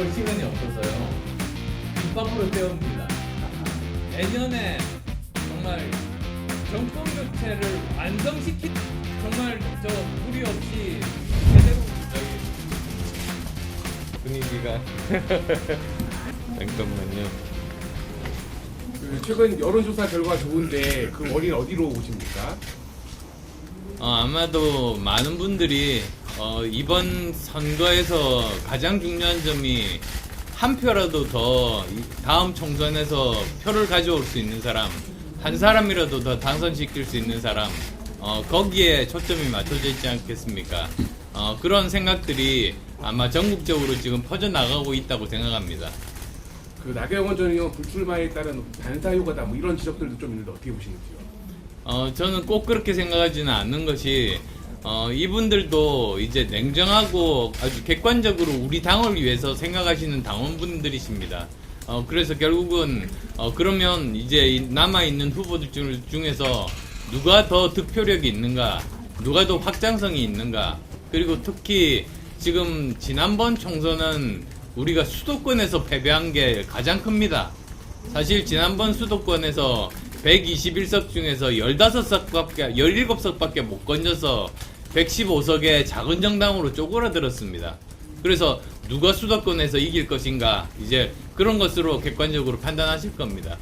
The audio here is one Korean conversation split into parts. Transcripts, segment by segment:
먹을 시간이 없어서요. 김밥으로 때웁니다. 내년에 정말 정권 교체를 완성시킨 정말 저 무리 없이 제대로 분위기가 잠깐만요. 최근 여론조사 결과 좋은데 그 원인 어디로 보십니까? 아마도 많은 분들이 이번 선거에서 가장 중요한 점이 한 표라도 더 다음 총선에서 표를 가져올 수 있는 사람, 한 사람이라도 더 당선시킬 수 있는 사람, 거기에 초점이 맞춰져 있지 않겠습니까? 그런 생각들이 아마 전국적으로 지금 퍼져나가고 있다고 생각합니다. 그 나경원 전 의원 불출마에 따른 반사 효과다 뭐 이런 지적들도 좀 있는데 어떻게 보시는지요? 저는 꼭 그렇게 생각하지는 않는 것이 이분들도 이제 냉정하고 아주 객관적으로 우리 당을 위해서 생각하시는 당원분들이십니다. 그래서 결국은 그러면 이제 남아있는 후보들 중에서 누가 더 득표력이 있는가, 누가 더 확장성이 있는가, 그리고 특히 지금 지난번 총선은 우리가 수도권에서 패배한 게 가장 큽니다. 사실 지난번 수도권에서 121석 중에서 17석밖에 못 건져서 115석의 작은 정당으로 쪼그라들었습니다. 그래서 누가 수도권에서 이길 것인가, 이제 그런 것으로 객관적으로 판단하실 겁니다.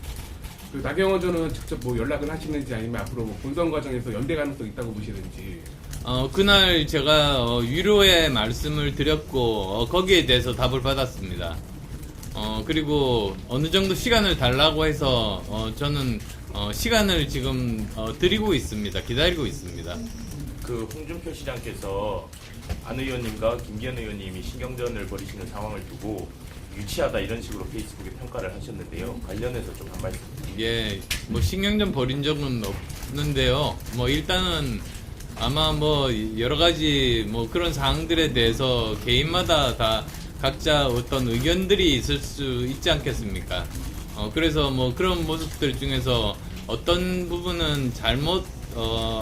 그 나경원 전 의원 직접 뭐 연락을 하시는지 아니면 앞으로 뭐 본선 과정에서 연대 가능성이 있다고 보시는지. 그날 제가 위로의 말씀을 드렸고 거기에 대해서 답을 받았습니다. 그리고 어느 정도 시간을 달라고 해서 저는 시간을 지금 드리고 있습니다. 기다리고 있습니다. 그 홍준표 시장께서 안 의원님과 김기현 의원님이 신경전을 벌이시는 상황을 두고 유치하다 이런 식으로 페이스북에 평가를 하셨는데요. 관련해서 좀 한 말씀. 예, 뭐 신경전 벌인 적은 없는데요. 뭐 일단은 아마 뭐 여러 가지 뭐 그런 사항들에 대해서 개인마다 다 각자 어떤 의견들이 있을 수 있지 않겠습니까? 그래서 뭐 그런 모습들 중에서 어떤 부분은 잘못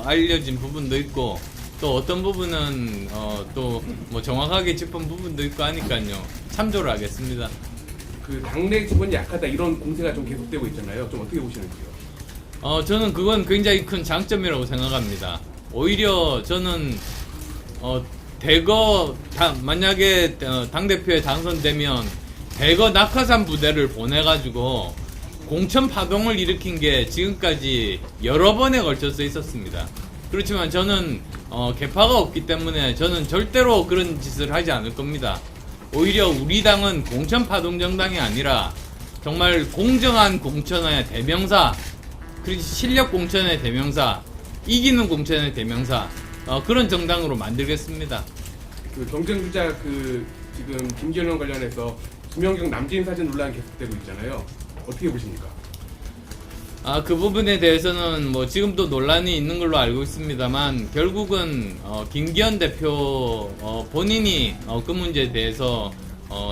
알려진 부분도 있고 또 어떤 부분은 또 뭐 정확하게 짚은 부분도 있고 하니까요. 참조를 하겠습니다. 그 당내 지분이 약하다 이런 공세가 좀 계속되고 있잖아요. 좀 어떻게 보시는지요? 저는 그건 굉장히 큰 장점이라고 생각합니다. 오히려 저는 대거 만약에 당대표에 당선되면 대거 낙하산 부대를 보내가지고 공천 파동을 일으킨 게 지금까지 여러 번에 걸쳐서 있었습니다. 그렇지만 저는 개파가 없기 때문에 저는 절대로 그런 짓을 하지 않을 겁니다. 오히려 우리 당은 공천 파동 정당이 아니라 정말 공정한 공천의 대명사, 그리고 실력 공천의 대명사, 이기는 공천의 대명사, 그런 정당으로 만들겠습니다. 그 경쟁주자 그 지금 김기현 의원 관련해서 김연경 남진 사진 논란 계속되고 있잖아요. 어떻게 보십니까? 그 부분에 대해서는 뭐 지금도 논란이 있는 걸로 알고 있습니다만 결국은 김기현 대표 본인이 그 문제에 대해서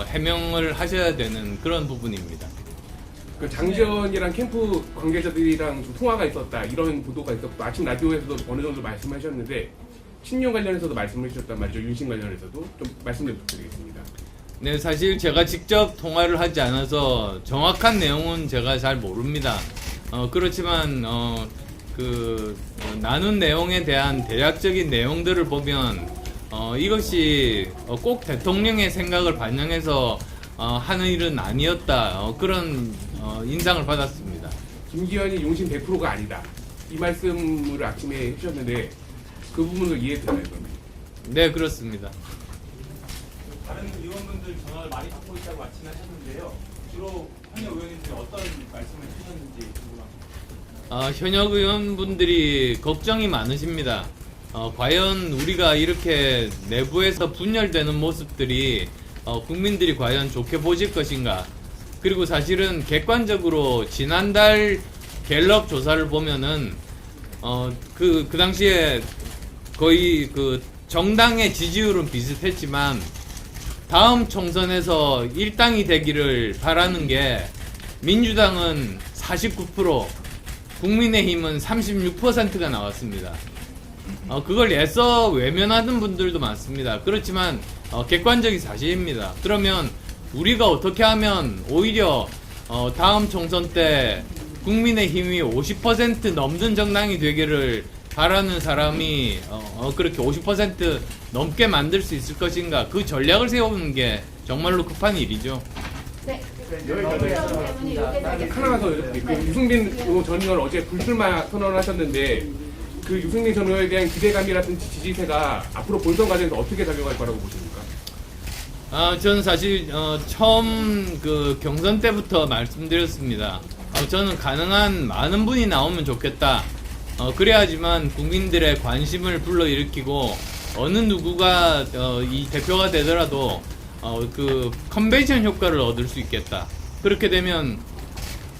해명을 하셔야 되는 그런 부분입니다. 그 장지원이랑 캠프 관계자들이랑 좀 통화가 있었다 이런 보도가 있었고 아침 라디오에서도 어느 정도 말씀하셨는데 친윤 관련해서도 말씀을 해주셨단 말이죠. 윤심 관련해서도 좀 말씀 좀 부탁드리겠습니다. 네, 사실 제가 직접 통화를 하지 않아서 정확한 내용은 제가 잘 모릅니다. 그렇지만 나눈 내용에 대한 대략적인 내용들을 보면 이것이 꼭 대통령의 생각을 반영해서 하는 일은 아니었다. 그런 인상을 받았습니다. 김기현이 용심 100%가 아니다. 이 말씀을 아침에 해주셨는데 그 부분을 이해되나요? 그러면? 네, 그렇습니다. 다른 의원분들 전화를 많이 받고 있다고 아침에 하셨는데요. 주로 현역 의원님들이 어떤 말씀을 주셨는지 궁금합니다. 현역 의원분들이 걱정이 많으십니다. 과연 우리가 이렇게 내부에서 분열되는 모습들이 국민들이 과연 좋게 보실 것인가. 그리고 사실은 객관적으로 지난달 갤럽 조사를 보면은 그 당시에 거의 그 정당의 지지율은 비슷했지만 다음 총선에서 일당이 되기를 바라는 게 민주당은 49%, 국민의힘은 36%가 나왔습니다. 그걸 애써 외면하는 분들도 많습니다. 그렇지만 객관적인 사실입니다. 그러면 우리가 어떻게 하면 오히려 다음 총선 때 국민의힘이 50% 넘는 정당이 되기를 바라는 사람이 그렇게 50% 넘게 만들 수 있을 것인가, 그 전략을 세우는 게 정말로 급한 일이죠. 네. 하나 더 여쭤볼게요. 그 유승민 전 의원 어제 불출마 선언을 하셨는데 그 유승민 전 의원에 대한 기대감이라든지 지지세가 앞으로 본선 과정에서 어떻게 작용할 거라고 보십니까? 저는 사실 처음 그 경선 때부터 말씀드렸습니다. 저는 가능한 많은 분이 나오면 좋겠다. 그래야지만 국민들의 관심을 불러일으키고 어느 누구가 이 대표가 되더라도 그 컨벤션 효과를 얻을 수 있겠다. 그렇게 되면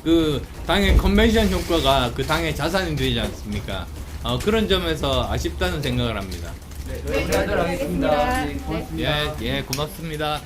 그 당의 컨벤션 효과가 그 당의 자산이 되지 않습니까? 그런 점에서 아쉽다는 생각을 합니다. 네, 여기까지 하겠습니다. 네. 예, 고맙습니다.